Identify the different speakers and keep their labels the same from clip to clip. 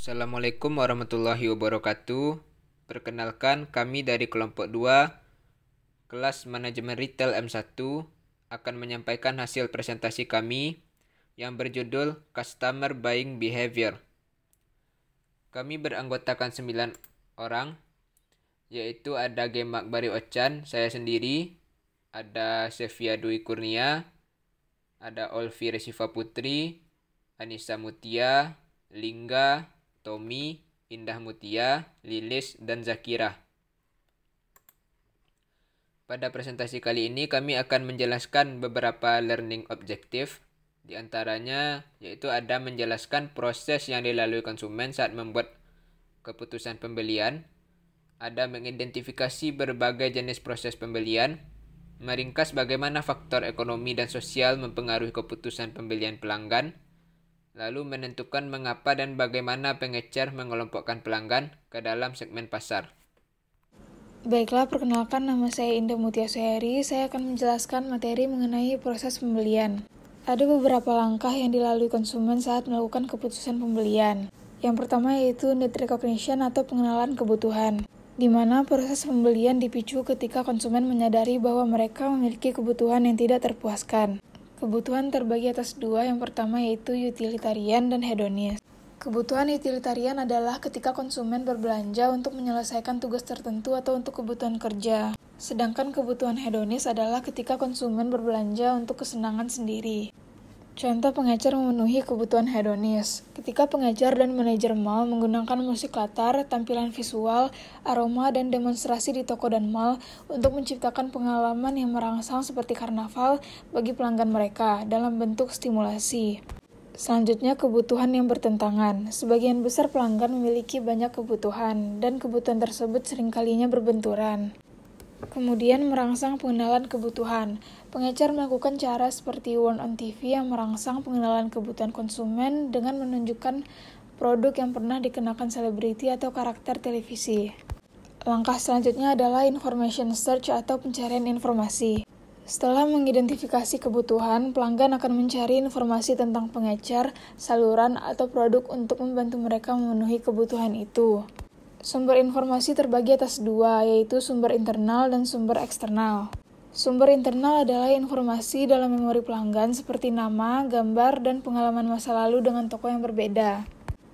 Speaker 1: Assalamualaikum warahmatullahi wabarakatuh. Perkenalkan, kami dari kelompok 2, kelas Manajemen Retail M1, akan menyampaikan hasil presentasi kami yang berjudul Customer Buying Behavior. Kami beranggotakan 9 orang, yaitu ada Gemak Bari Ochan, saya sendiri, ada Sevia Dwi Kurnia, ada Olvi Resiva Putri, Anissa Mutia, Lingga, Tommy, Indah Mutia, Lilis, dan Zakira. Pada presentasi kali ini kami akan menjelaskan beberapa learning objective. Di antaranya yaitu ada menjelaskan proses yang dilalui konsumen saat membuat keputusan pembelian, ada mengidentifikasi berbagai jenis proses pembelian, meringkas bagaimana faktor ekonomi dan sosial mempengaruhi keputusan pembelian pelanggan, lalu menentukan mengapa dan bagaimana pengecer mengelompokkan pelanggan ke dalam segmen pasar.
Speaker 2: Baiklah, perkenalkan, nama saya Indah Mutia Suheri. Saya akan menjelaskan materi mengenai proses pembelian. Ada beberapa langkah yang dilalui konsumen saat melakukan keputusan pembelian. Yang pertama yaitu need recognition atau pengenalan kebutuhan, di mana proses pembelian dipicu ketika konsumen menyadari bahwa mereka memiliki kebutuhan yang tidak terpuaskan. Kebutuhan terbagi atas dua, yang pertama yaitu utilitarian dan hedonis. Kebutuhan utilitarian adalah ketika konsumen berbelanja untuk menyelesaikan tugas tertentu atau untuk kebutuhan kerja. Sedangkan kebutuhan hedonis adalah ketika konsumen berbelanja untuk kesenangan sendiri. Contoh pengecer memenuhi kebutuhan hedonis. Ketika pengecer dan manajer mall menggunakan musik latar, tampilan visual, aroma, dan demonstrasi di toko dan mall untuk menciptakan pengalaman yang merangsang seperti karnaval bagi pelanggan mereka dalam bentuk stimulasi. Selanjutnya, kebutuhan yang bertentangan. Sebagian besar pelanggan memiliki banyak kebutuhan, dan kebutuhan tersebut seringkalinya berbenturan. Kemudian, merangsang pengenalan kebutuhan. Pengecer melakukan cara seperti Warn on TV yang merangsang pengenalan kebutuhan konsumen dengan menunjukkan produk yang pernah dikenakan selebriti atau karakter televisi. Langkah selanjutnya adalah information search atau pencarian informasi. Setelah mengidentifikasi kebutuhan, pelanggan akan mencari informasi tentang pengecer, saluran, atau produk untuk membantu mereka memenuhi kebutuhan itu. Sumber informasi terbagi atas dua, yaitu sumber internal dan sumber eksternal. Sumber internal adalah informasi dalam memori pelanggan seperti nama, gambar, dan pengalaman masa lalu dengan toko yang berbeda.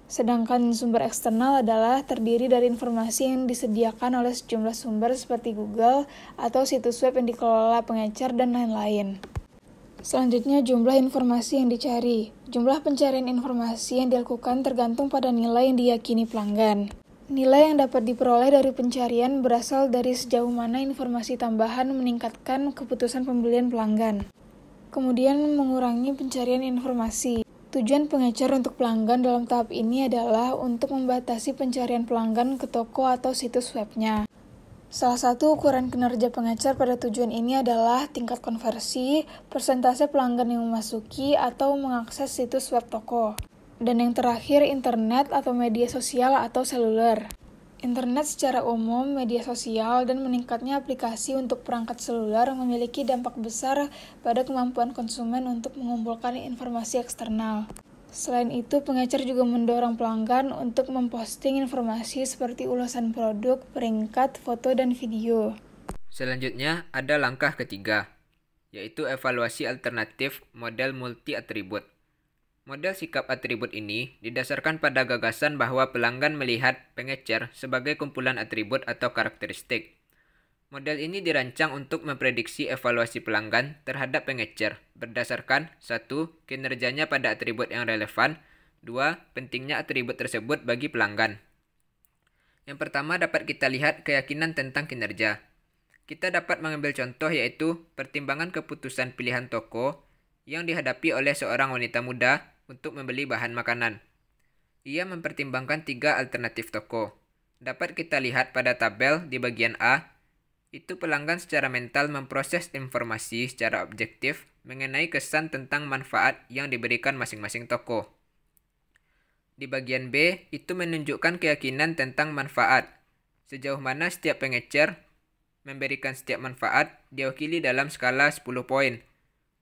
Speaker 2: Sedangkan sumber eksternal adalah terdiri dari informasi yang disediakan oleh sejumlah sumber seperti Google atau situs web yang dikelola pengecer dan lain-lain. Selanjutnya, jumlah informasi yang dicari. Jumlah pencarian informasi yang dilakukan tergantung pada nilai yang diyakini pelanggan. Nilai yang dapat diperoleh dari pencarian berasal dari sejauh mana informasi tambahan meningkatkan keputusan pembelian pelanggan. Kemudian, mengurangi pencarian informasi. Tujuan pengecer untuk pelanggan dalam tahap ini adalah untuk membatasi pencarian pelanggan ke toko atau situs webnya. Salah satu ukuran kinerja pengecer pada tujuan ini adalah tingkat konversi, persentase pelanggan yang memasuki atau mengakses situs web toko. Dan yang terakhir, internet atau media sosial atau seluler. Internet secara umum, media sosial, dan meningkatnya aplikasi untuk perangkat seluler memiliki dampak besar pada kemampuan konsumen untuk mengumpulkan informasi eksternal. Selain itu, pengecer juga mendorong pelanggan untuk memposting informasi seperti ulasan produk, peringkat, foto, dan video.
Speaker 1: Selanjutnya ada langkah ketiga, yaitu evaluasi alternatif model multi-atribut. Model sikap atribut ini didasarkan pada gagasan bahwa pelanggan melihat pengecer sebagai kumpulan atribut atau karakteristik. Model ini dirancang untuk memprediksi evaluasi pelanggan terhadap pengecer berdasarkan 1. Kinerjanya pada atribut yang relevan, 2. Pentingnya atribut tersebut bagi pelanggan. Yang pertama dapat kita lihat keyakinan tentang kinerja. Kita dapat mengambil contoh yaitu pertimbangan keputusan pilihan toko yang dihadapi oleh seorang wanita muda untuk membeli bahan makanan. Ia mempertimbangkan 3 alternatif toko. Dapat kita lihat pada tabel di bagian A, itu pelanggan secara mental memproses informasi secara objektif mengenai kesan tentang manfaat yang diberikan masing-masing toko. Di bagian B, itu menunjukkan keyakinan tentang manfaat. Sejauh mana setiap pengecer memberikan setiap manfaat diwakili dalam skala 10 poin.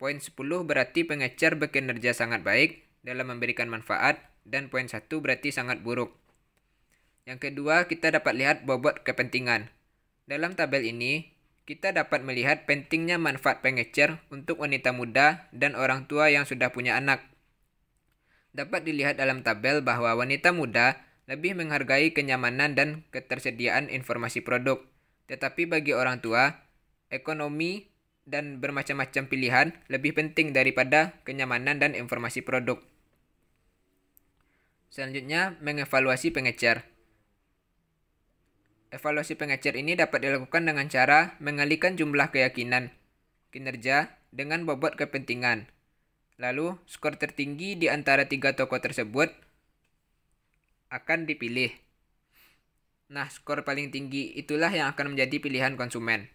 Speaker 1: Poin 10 berarti pengecer bekinerja sangat baik dalam memberikan manfaat, dan poin 1 berarti sangat buruk. Yang kedua, kita dapat lihat bobot kepentingan. Dalam tabel ini, kita dapat melihat pentingnya manfaat pengecer untuk wanita muda dan orang tua yang sudah punya anak. Dapat dilihat dalam tabel bahwa wanita muda lebih menghargai kenyamanan dan ketersediaan informasi produk. Tetapi bagi orang tua, ekonomi dan bermacam-macam pilihan lebih penting daripada kenyamanan dan informasi produk. Selanjutnya, mengevaluasi pengecer. Evaluasi pengecer ini dapat dilakukan dengan cara mengalihkan jumlah keyakinan kinerja dengan bobot kepentingan. Lalu, skor tertinggi di antara 3 tokoh tersebut akan dipilih. Nah, skor paling tinggi itulah yang akan menjadi pilihan konsumen.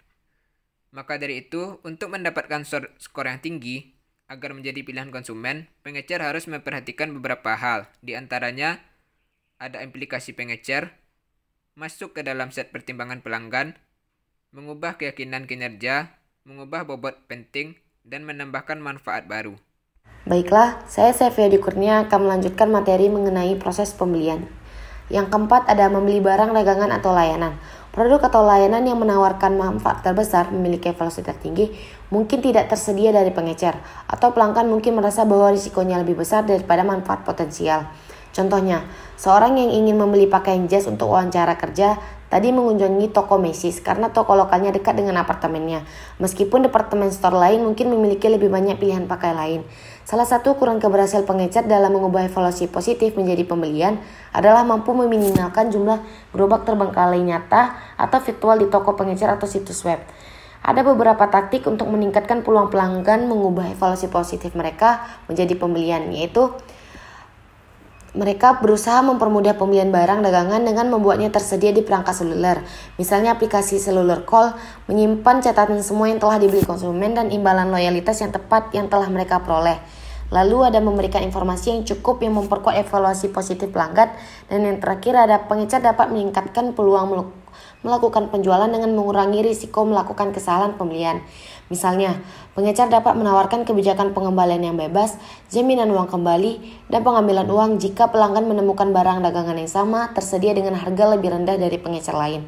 Speaker 1: Maka dari itu, untuk mendapatkan skor yang tinggi, agar menjadi pilihan konsumen, pengecer harus memperhatikan beberapa hal. Di antaranya, ada implikasi pengecer, masuk ke dalam set pertimbangan pelanggan, mengubah keyakinan kinerja, mengubah bobot penting, dan menambahkan manfaat baru.
Speaker 3: Baiklah, saya Sevia Kurnia akan melanjutkan materi mengenai proses pembelian. Yang keempat ada membeli barang dagangan atau layanan. Produk atau layanan yang menawarkan manfaat terbesar memiliki evaluasi tertinggi mungkin tidak tersedia dari pengecer, atau pelanggan mungkin merasa bahwa risikonya lebih besar daripada manfaat potensial. Contohnya, seorang yang ingin membeli pakaian jas untuk wawancara kerja tadi mengunjungi toko Macy's karena toko lokalnya dekat dengan apartemennya, meskipun departemen store lain mungkin memiliki lebih banyak pilihan pakaian lain. Salah satu ukuran keberhasilan pengecer dalam mengubah evaluasi positif menjadi pembelian adalah mampu meminimalkan jumlah gerobak terbengkalai nyata atau virtual di toko pengecer atau situs web. Ada beberapa taktik untuk meningkatkan peluang pelanggan mengubah evaluasi positif mereka menjadi pembelian, yaitu mereka berusaha mempermudah pembelian barang dagangan dengan membuatnya tersedia di perangkat seluler. Misalnya aplikasi seluler call menyimpan catatan semua yang telah dibeli konsumen dan imbalan loyalitas yang tepat yang telah mereka peroleh. Lalu ada memberikan informasi yang cukup yang memperkuat evaluasi positif pelanggan. Dan yang terakhir ada pengecer dapat meningkatkan peluang melakukan penjualan dengan mengurangi risiko melakukan kesalahan pembelian. Misalnya, pengecer dapat menawarkan kebijakan pengembalian yang bebas, jaminan uang kembali, dan pengambilan uang jika pelanggan menemukan barang dagangan yang sama tersedia dengan harga lebih rendah dari pengecer lain.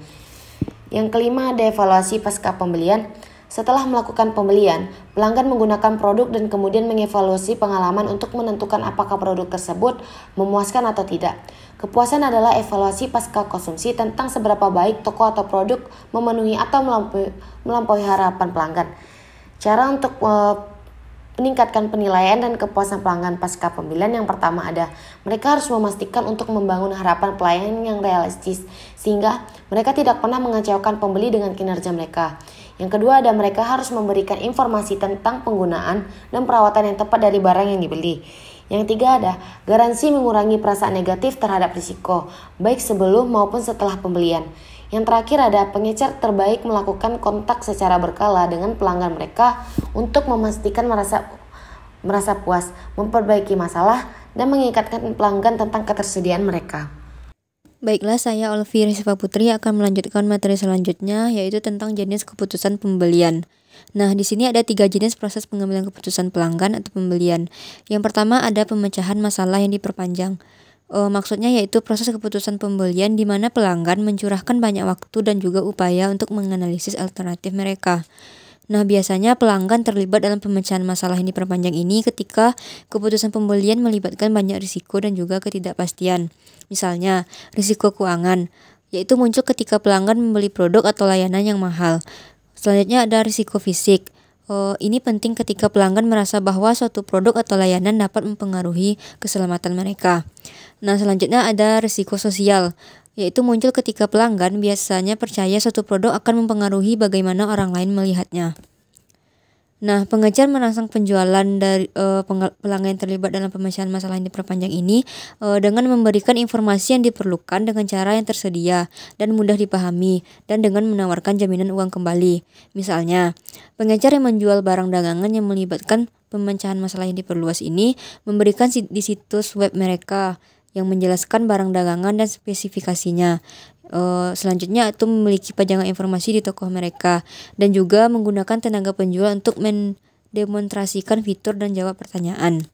Speaker 3: Yang kelima ada evaluasi pasca pembelian. Setelah melakukan pembelian, pelanggan menggunakan produk dan kemudian mengevaluasi pengalaman untuk menentukan apakah produk tersebut memuaskan atau tidak. Kepuasan adalah evaluasi pasca konsumsi tentang seberapa baik toko atau produk memenuhi atau melampaui harapan pelanggan. Cara untuk meningkatkan penilaian dan kepuasan pelanggan pasca pembelian yang pertama ada, mereka harus memastikan untuk membangun harapan pelayanan yang realistis sehingga mereka tidak pernah mengecewakan pembeli dengan kinerja mereka. Yang kedua ada, mereka harus memberikan informasi tentang penggunaan dan perawatan yang tepat dari barang yang dibeli. Yang tiga ada, garansi mengurangi perasaan negatif terhadap risiko, baik sebelum maupun setelah pembelian. Yang terakhir ada, pengecer terbaik melakukan kontak secara berkala dengan pelanggan mereka untuk memastikan merasa puas, memperbaiki masalah, dan mengikatkan pelanggan tentang ketersediaan mereka.
Speaker 4: Baiklah, saya Olvi Rizva Putri akan melanjutkan materi selanjutnya, yaitu tentang jenis keputusan pembelian. Nah, di sini ada 3 jenis proses pengambilan keputusan pelanggan atau pembelian. Yang pertama ada pemecahan masalah yang diperpanjang. Maksudnya yaitu proses keputusan pembelian di mana pelanggan mencurahkan banyak waktu dan juga upaya untuk menganalisis alternatif mereka. Nah, biasanya pelanggan terlibat dalam pemecahan masalah yang diperpanjang ini ketika keputusan pembelian melibatkan banyak risiko dan juga ketidakpastian. Misalnya, risiko keuangan, yaitu muncul ketika pelanggan membeli produk atau layanan yang mahal. Selanjutnya ada risiko fisik. Ini penting ketika pelanggan merasa bahwa suatu produk atau layanan dapat mempengaruhi keselamatan mereka. Nah, selanjutnya ada risiko sosial, yaitu muncul ketika pelanggan biasanya percaya suatu produk akan mempengaruhi bagaimana orang lain melihatnya. Nah, pengecer merangsang penjualan dari pelanggan yang terlibat dalam pemecahan masalah yang diperpanjang ini dengan memberikan informasi yang diperlukan dengan cara yang tersedia dan mudah dipahami dan dengan menawarkan jaminan uang kembali. Misalnya, pengecer yang menjual barang dagangan yang melibatkan pemecahan masalah yang diperluas ini memberikan di situs web mereka yang menjelaskan barang dagangan dan spesifikasinya. Selanjutnya itu memiliki pajangan informasi di toko mereka dan juga menggunakan tenaga penjual untuk mendemonstrasikan fitur dan jawab pertanyaan.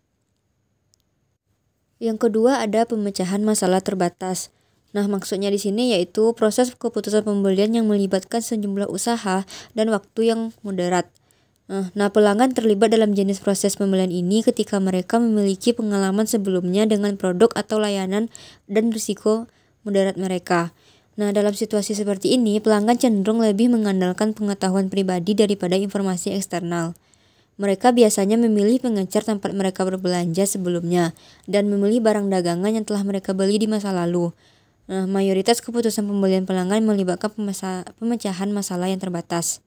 Speaker 4: Yang kedua ada pemecahan masalah terbatas. Nah, maksudnya di sini yaitu proses keputusan pembelian yang melibatkan sejumlah usaha dan waktu yang moderat. Nah, pelanggan terlibat dalam jenis proses pembelian ini ketika mereka memiliki pengalaman sebelumnya dengan produk atau layanan dan risiko moderat mereka. Nah, dalam situasi seperti ini, pelanggan cenderung lebih mengandalkan pengetahuan pribadi daripada informasi eksternal. Mereka biasanya memilih pengecer tempat mereka berbelanja sebelumnya dan memilih barang dagangan yang telah mereka beli di masa lalu. Nah, mayoritas keputusan pembelian pelanggan melibatkan pemecahan masalah yang terbatas.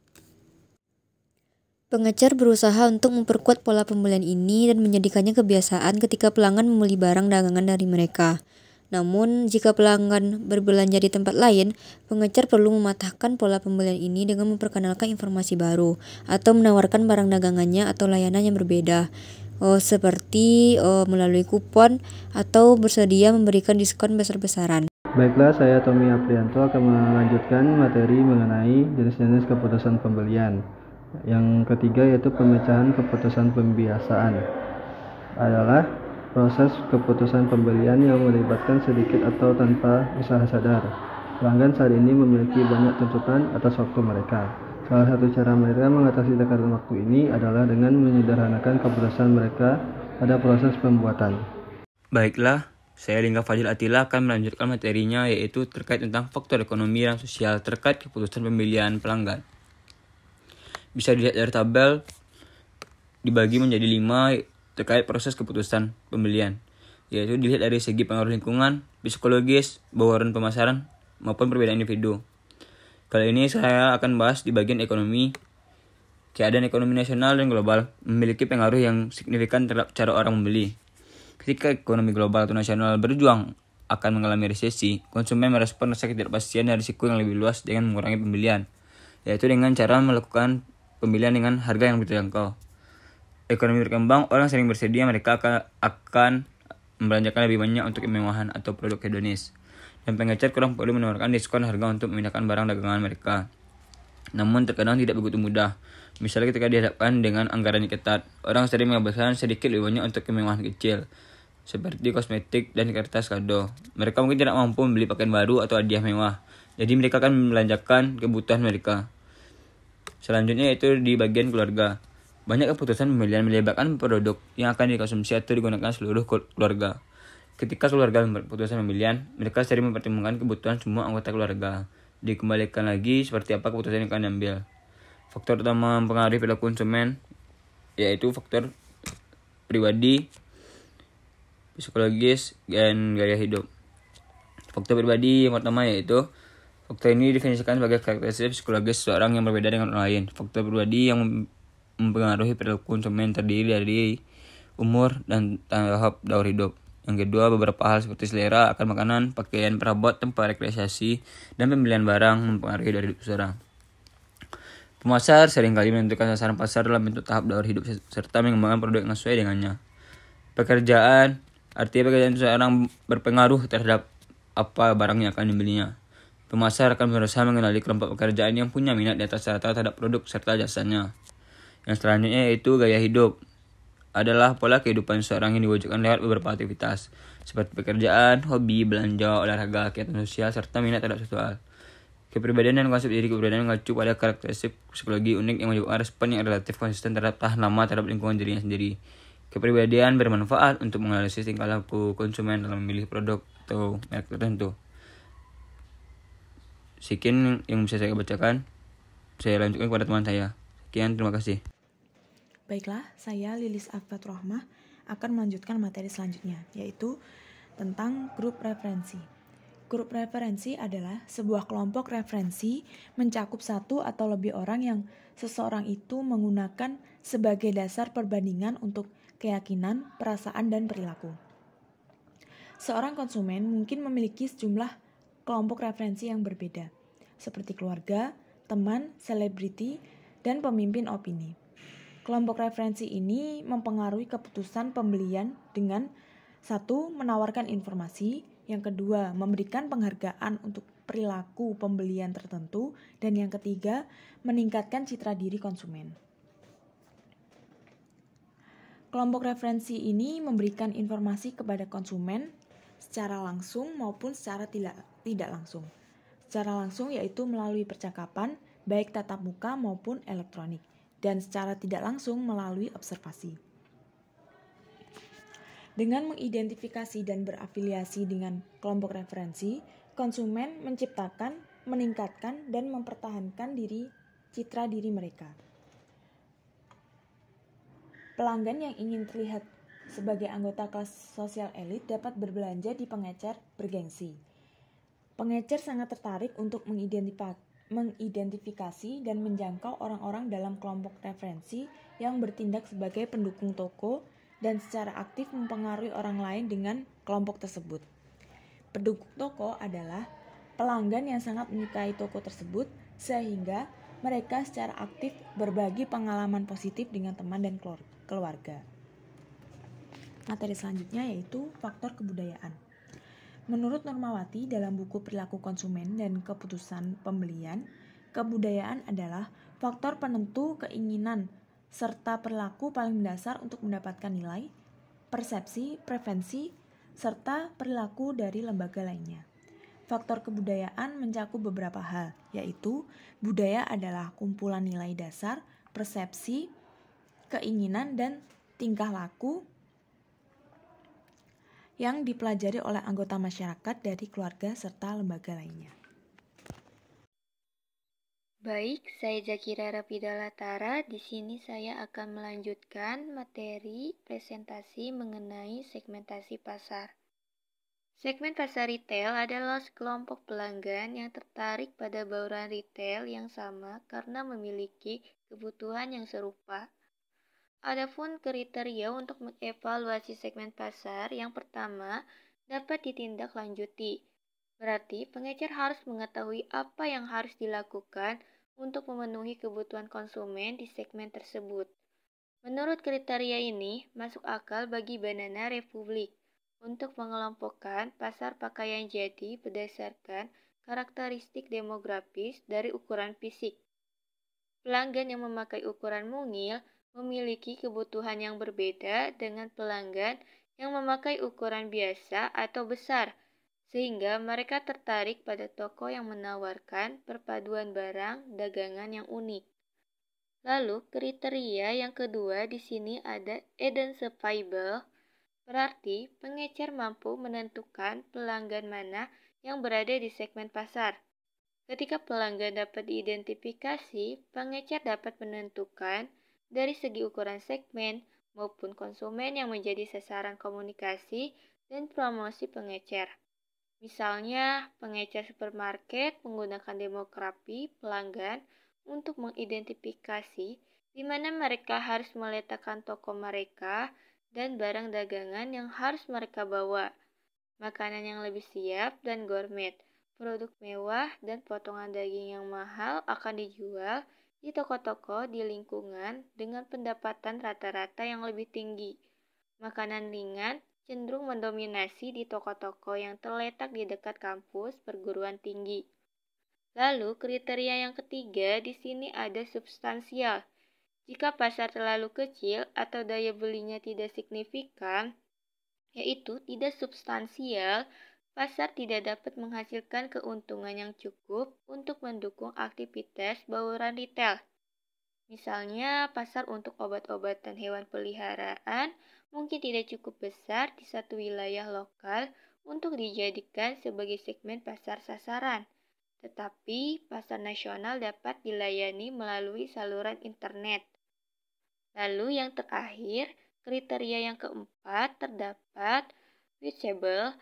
Speaker 4: Pengecer berusaha untuk memperkuat pola pembelian ini dan menjadikannya kebiasaan ketika pelanggan membeli barang dagangan dari mereka. Namun, jika pelanggan berbelanja di tempat lain, pengecer perlu mematahkan pola pembelian ini dengan memperkenalkan informasi baru atau menawarkan barang dagangannya atau layanan yang berbeda, seperti melalui kupon atau bersedia memberikan diskon besar-besaran.
Speaker 5: Baiklah, saya Tommy Aprianto akan melanjutkan materi mengenai jenis-jenis keputusan pembelian. Yang ketiga yaitu pemecahan keputusan pembiasaan. Adalah proses keputusan pembelian yang melibatkan sedikit atau tanpa usaha sadar. Pelanggan saat ini memiliki banyak tuntutan atas waktu mereka. Salah satu cara mereka mengatasi tekanan waktu ini adalah dengan menyederhanakan keputusan mereka pada proses pembuatan.
Speaker 6: Baiklah, saya Lingga Fadil Atila akan melanjutkan materinya yaitu terkait tentang faktor ekonomi dan sosial terkait keputusan pembelian pelanggan. Bisa dilihat dari tabel dibagi menjadi 5 terkait proses keputusan pembelian, yaitu dilihat dari segi pengaruh lingkungan, psikologis, bauran pemasaran, maupun perbedaan individu. Kali ini saya akan bahas di bagian ekonomi. Keadaan ekonomi nasional dan global memiliki pengaruh yang signifikan terhadap cara orang membeli. Ketika ekonomi global atau nasional berjuang akan mengalami resesi, konsumen merespon rasa ketidakpastian dan risiko yang lebih luas dengan mengurangi pembelian, yaitu dengan cara melakukan pembelian dengan harga yang lebih terjangkau. Ekonomi berkembang, orang sering bersedia mereka akan membelanjakan lebih banyak untuk kemewahan atau produk hedonis. Dan pengecer kurang perlu menawarkan diskon harga untuk memindahkan barang dagangan mereka. Namun terkadang tidak begitu mudah. Misalnya ketika dihadapkan dengan anggaran yang ketat, orang sering menghabiskan sedikit lebih banyak untuk kemewahan kecil, seperti kosmetik dan kertas kado. Mereka mungkin tidak mampu membeli pakaian baru atau hadiah mewah, jadi mereka akan membelanjakan kebutuhan mereka. Selanjutnya yaitu di bagian keluarga. Banyak keputusan pembelian melibatkan produk yang akan dikonsumsi atau digunakan seluruh keluarga. Ketika keluarga membuat keputusan pembelian, mereka sering mempertimbangkan kebutuhan semua anggota keluarga. Dikembalikan lagi seperti apa keputusan yang akan diambil. Faktor utama mempengaruhi perilaku konsumen yaitu faktor pribadi, psikologis, dan gaya hidup. Faktor pribadi yang pertama yaitu faktor ini didefinisikan sebagai karakteristik psikologis seseorang yang berbeda dengan orang lain. Faktor pribadi yang mempengaruhi perilaku konsumen terdiri dari umur dan tahap daur hidup. Yang kedua, beberapa hal seperti selera akan makanan, pakaian, perabot, tempat rekreasi, dan pembelian barang mempengaruhi daur hidup seseorang. Pemasar seringkali menentukan sasaran pasar dalam bentuk tahap daur hidup serta mengembangkan produk yang sesuai dengannya. Pekerjaan, artinya pekerjaan seseorang berpengaruh terhadap apa barang yang akan dibelinya. Pemasar akan berusaha mengenali kelompok pekerjaan yang punya minat di atas rata terhadap produk serta jasanya. Yang selanjutnya yaitu gaya hidup. Adalah pola kehidupan seseorang yang diwujudkan lewat beberapa aktivitas, seperti pekerjaan, hobi, belanja, olahraga, kegiatan sosial, serta minat terhadap suatu hal. Kepribadian dan konsep diri kepribadian mengacu pada karakteristik psikologi unik yang menyebabkan respon yang relatif konsisten terhadap tahan lama terhadap lingkungan dirinya sendiri. Kepribadian bermanfaat untuk menganalisis tingkah laku konsumen dalam memilih produk atau merek tertentu. Sekian yang bisa saya bacakan. Saya lanjutkan kepada teman saya. Sekian, terima kasih.
Speaker 7: Baiklah, saya Lilis Afat Rohmah akan melanjutkan materi selanjutnya, yaitu tentang grup referensi. Grup referensi adalah sebuah kelompok referensi mencakup satu atau lebih orang yang seseorang itu menggunakan sebagai dasar perbandingan untuk keyakinan, perasaan, dan perilaku. Seorang konsumen mungkin memiliki sejumlah kelompok referensi yang berbeda, seperti keluarga, teman, selebriti, dan pemimpin opini. Kelompok referensi ini mempengaruhi keputusan pembelian dengan 1. Menawarkan informasi, yang kedua, memberikan penghargaan untuk perilaku pembelian tertentu, dan yang ketiga, meningkatkan citra diri konsumen. Kelompok referensi ini memberikan informasi kepada konsumen secara langsung maupun secara tidak langsung. Secara langsung yaitu melalui percakapan, baik tatap muka maupun elektronik, dan secara tidak langsung melalui observasi. Dengan mengidentifikasi dan berafiliasi dengan kelompok referensi, konsumen menciptakan, meningkatkan, dan mempertahankan citra diri mereka. Pelanggan yang ingin terlihat sebagai anggota kelas sosial elit dapat berbelanja di pengecer bergengsi. Pengecer sangat tertarik untuk mengidentifikasi dan menjangkau orang-orang dalam kelompok referensi yang bertindak sebagai pendukung toko dan secara aktif mempengaruhi orang lain dengan kelompok tersebut. Pendukung toko adalah pelanggan yang sangat menyukai toko tersebut sehingga mereka secara aktif berbagi pengalaman positif dengan teman dan keluarga. Materi selanjutnya yaitu faktor kebudayaan. Menurut Normawati dalam buku Perilaku Konsumen dan Keputusan Pembelian, kebudayaan adalah faktor penentu keinginan serta perilaku paling mendasar untuk mendapatkan nilai, persepsi, preferensi, serta perilaku dari lembaga lainnya. Faktor kebudayaan mencakup beberapa hal, yaitu budaya adalah kumpulan nilai dasar, persepsi, keinginan, dan tingkah laku yang dipelajari oleh anggota masyarakat dari keluarga serta lembaga lainnya.
Speaker 8: Baik, saya Zakira Rapidalatara. Di sini saya akan melanjutkan materi presentasi mengenai segmentasi pasar. Segmen pasar retail adalah sekelompok pelanggan yang tertarik pada bauran retail yang sama karena memiliki kebutuhan yang serupa. Adapun kriteria untuk mengevaluasi segmen pasar yang pertama dapat ditindaklanjuti. Berarti pengecer harus mengetahui apa yang harus dilakukan untuk memenuhi kebutuhan konsumen di segmen tersebut. Menurut kriteria ini, masuk akal bagi Banana Republic untuk mengelompokkan pasar pakaian jadi berdasarkan karakteristik demografis dari ukuran fisik. Pelanggan yang memakai ukuran mungil memiliki kebutuhan yang berbeda dengan pelanggan yang memakai ukuran biasa atau besar, sehingga mereka tertarik pada toko yang menawarkan perpaduan barang dagangan yang unik. Lalu, kriteria yang kedua di sini ada identifiable, berarti pengecer mampu menentukan pelanggan mana yang berada di segmen pasar. Ketika pelanggan dapat diidentifikasi, pengecer dapat menentukan dari segi ukuran segmen maupun konsumen yang menjadi sasaran komunikasi dan promosi pengecer. Misalnya, pengecer supermarket menggunakan demografi pelanggan untuk mengidentifikasi di mana mereka harus meletakkan toko mereka dan barang dagangan yang harus mereka bawa, makanan yang lebih siap dan gourmet, produk mewah dan potongan daging yang mahal akan dijual di toko-toko di lingkungan dengan pendapatan rata-rata yang lebih tinggi. Makanan ringan cenderung mendominasi di toko-toko yang terletak di dekat kampus perguruan tinggi. Lalu, kriteria yang ketiga di sini ada substansial. Jika pasar terlalu kecil atau daya belinya tidak signifikan, yaitu tidak substansial, pasar tidak dapat menghasilkan keuntungan yang cukup untuk mendukung aktivitas bauran retail. Misalnya, pasar untuk obat-obatan hewan peliharaan mungkin tidak cukup besar di satu wilayah lokal untuk dijadikan sebagai segmen pasar sasaran, tetapi pasar nasional dapat dilayani melalui saluran internet. Lalu yang terakhir, kriteria yang keempat terdapat reachable,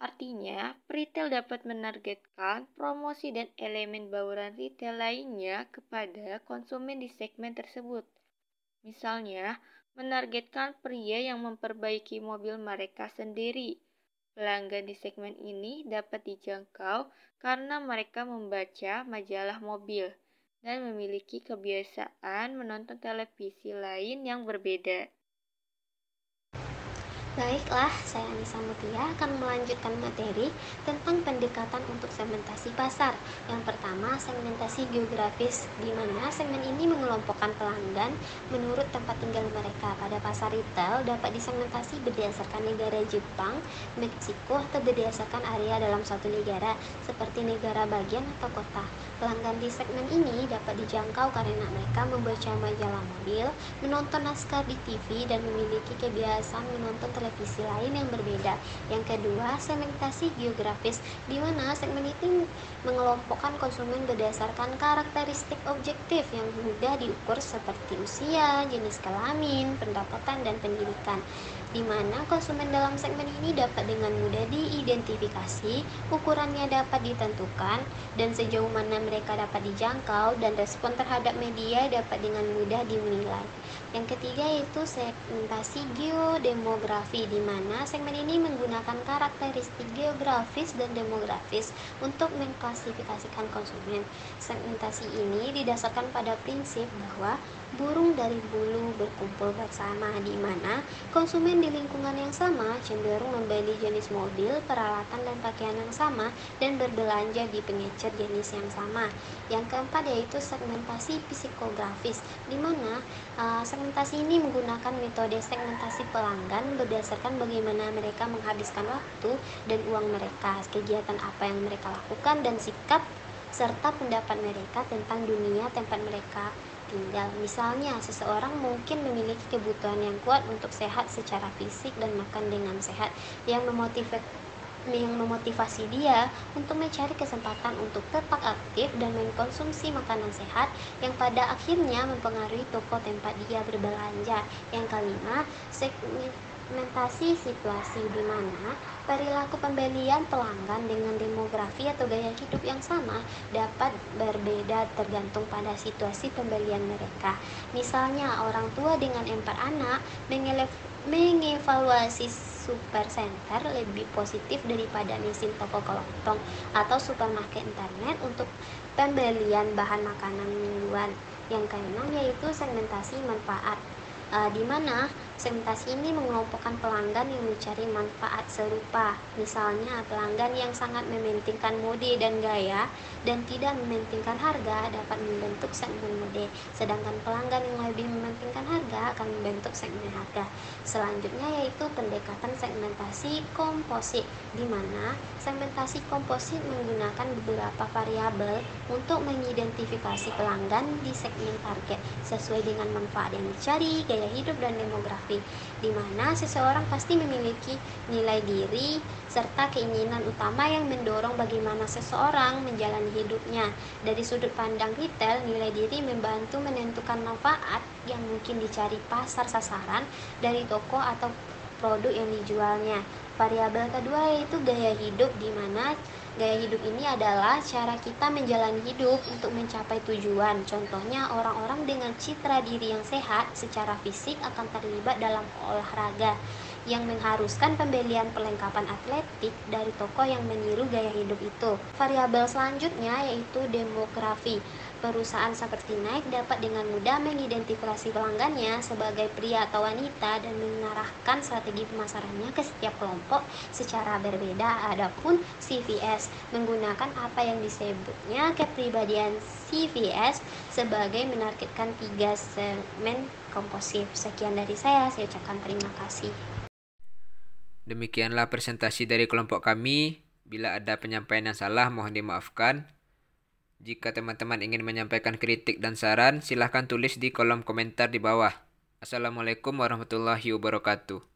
Speaker 8: artinya retail dapat menargetkan promosi dan elemen bauran retail lainnya kepada konsumen di segmen tersebut. Misalnya, menargetkan pria yang memperbaiki mobil mereka sendiri. Pelanggan di segmen ini dapat dijangkau karena mereka membaca majalah mobil dan memiliki kebiasaan menonton televisi lain yang berbeda.
Speaker 9: Baiklah, saya Anissa Mutia akan melanjutkan materi tentang pendekatan untuk segmentasi pasar. Yang pertama, segmentasi geografis, di mana segmen ini mengelompokkan pelanggan menurut tempat tinggal mereka. Pada pasar retail dapat disegmentasi berdasarkan negara Jepang, Meksiko, atau berdasarkan area dalam suatu negara, seperti negara bagian atau kota. Pelanggan di segmen ini dapat dijangkau karena mereka membaca majalah mobil, menonton naskah di TV, dan memiliki kebiasaan menonton televisi lain yang berbeda. Yang kedua, segmentasi geografis, di mana segmen itu mengelompokkan konsumen berdasarkan karakteristik objektif yang mudah diukur seperti usia, jenis kelamin, pendapatan, dan pendidikan, di mana konsumen dalam segmen ini dapat dengan mudah diidentifikasi, ukurannya dapat ditentukan, dan sejauh mana mereka dapat dijangkau, dan respon terhadap media dapat dengan mudah dinilai. Yang ketiga yaitu segmentasi geodemografi, di mana segmen ini menggunakan karakteristik geografis dan demografis untuk mengklasifikasikan konsumen. Segmentasi ini didasarkan pada prinsip bahwa burung dari bulu berkumpul bersama, di mana konsumen di lingkungan yang sama cenderung membeli jenis mobil, peralatan, dan pakaian yang sama dan berbelanja di pengecer jenis yang sama. Yang keempat yaitu segmentasi psikografis, di mana segmentasi ini menggunakan metode segmentasi pelanggan berdasarkan bagaimana mereka menghabiskan waktu dan uang mereka, kegiatan apa yang mereka lakukan, dan sikap serta pendapat mereka tentang dunia tempat mereka tinggal. Misalnya, seseorang mungkin memiliki kebutuhan yang kuat untuk sehat secara fisik dan makan dengan sehat, yang memotivasi dia untuk mencari kesempatan untuk tetap aktif dan mengkonsumsi makanan sehat, yang pada akhirnya mempengaruhi toko tempat dia berbelanja. Yang kelima, segmentasi situasi, di mana perilaku pembelian pelanggan dengan demografi atau gaya hidup yang sama dapat berbeda tergantung pada situasi pembelian mereka. Misalnya, orang tua dengan 4 anak mengevaluasi supercenter lebih positif daripada mesin toko kelontong atau supermarket internet untuk pembelian bahan makanan mingguan. Yang keenam yaitu segmentasi manfaat, di mana segmentasi ini mengelompokkan pelanggan yang mencari manfaat serupa. Misalnya, pelanggan yang sangat mementingkan mode dan gaya dan tidak mementingkan harga dapat membentuk segmen mode, sedangkan pelanggan yang lebih mementingkan harga akan membentuk segmen harga. Selanjutnya yaitu pendekatan segmentasi komposit, di mana segmentasi komposit menggunakan beberapa variabel untuk mengidentifikasi pelanggan di segmen target sesuai dengan manfaat yang dicari, gaya hidup, dan demografi, di mana seseorang pasti memiliki nilai diri serta keinginan utama yang mendorong bagaimana seseorang menjalani hidupnya. Dari sudut pandang retail, nilai diri membantu menentukan manfaat yang mungkin dicari pasar sasaran dari toko atau produk yang dijualnya. Variabel kedua yaitu gaya hidup, di mana gaya hidup ini adalah cara kita menjalani hidup untuk mencapai tujuan. Contohnya, orang-orang dengan citra diri yang sehat secara fisik akan terlibat dalam olahraga yang mengharuskan pembelian perlengkapan atletik dari toko yang meniru gaya hidup itu. Variabel selanjutnya yaitu demografi. Perusahaan seperti Nike dapat dengan mudah mengidentifikasi pelanggannya sebagai pria atau wanita dan mengarahkan strategi pemasarannya ke setiap kelompok secara berbeda. Adapun CVS menggunakan apa yang disebutnya kepribadian CVS sebagai menargetkan 3 segmen komposit. Sekian dari saya ucapkan terima kasih.
Speaker 1: Demikianlah presentasi dari kelompok kami. Bila ada penyampaian yang salah, mohon dimaafkan. Jika teman-teman ingin menyampaikan kritik dan saran, silahkan tulis di kolom komentar di bawah. Assalamualaikum warahmatullahi wabarakatuh.